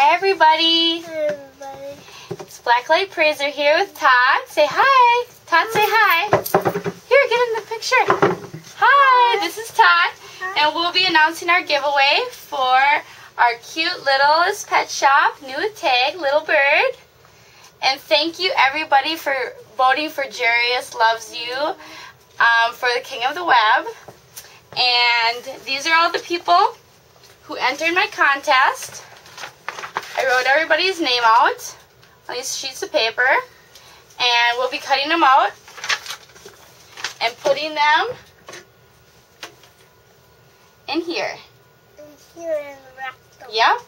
Hi everybody. Hi everybody. It's Blacklight Praiser here with Todd. Say hi. Todd, say hi. Here, get in the picture. Hi, this is Todd. And we'll be announcing our giveaway for our cute Littlest Pet Shop new tag, Little Bird. And thank you everybody for voting for Jarius Loves You for the King of the Web. And these are all the people who entered my contest. I wrote everybody's name out on these sheets of paper, and we'll be cutting them out and putting them in here. Here in the rectum. Yep.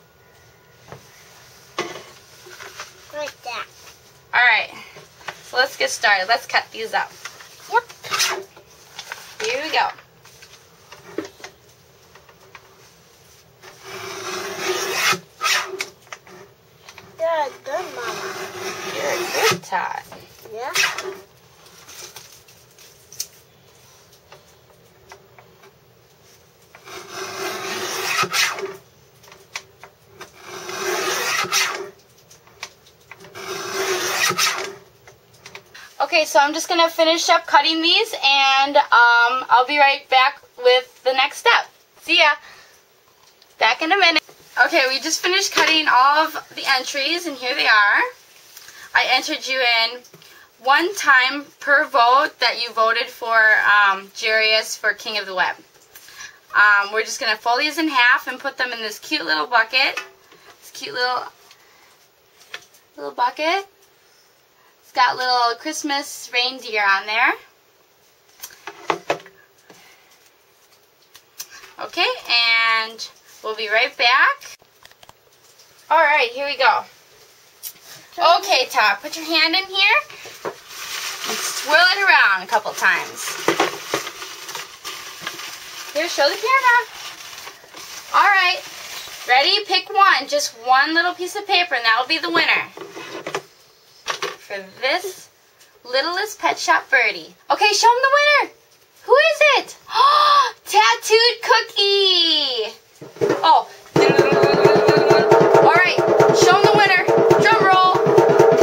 Like that. Alright, so let's get started. Let's cut these up. Yep. Here we go. You're a good mama. You're a good Todd. Yeah. Okay, so I'm just going to finish up cutting these, and I'll be right back with the next step. See ya. Back in a minute. Okay, we just finished cutting all of the entries, and here they are. I entered you in one time per vote that you voted for Jarius for King of the Web. We're just going to fold these in half and put them in this cute little bucket. This cute little bucket. It's got little Christmas reindeer on there. Okay, and we'll be right back. Alright, here we go. Okay, Todd, put your hand in here and swirl it around a couple times. Here, show the camera. Alright, ready? Pick one. Just one little piece of paper, and that will be the winner for this Littlest Pet Shop birdie. Okay, show them the winner. Who is it? Oh, Tattooed Cookie. Oh. All right, show them the winner. Drum roll.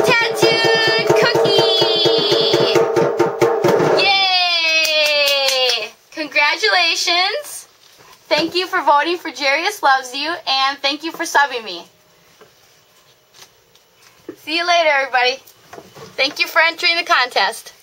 Tattooed Cookie. Yay. Congratulations. Thank you for voting for Jarius Loves You, and thank you for subbing me. See you later, everybody. Thank you for entering the contest.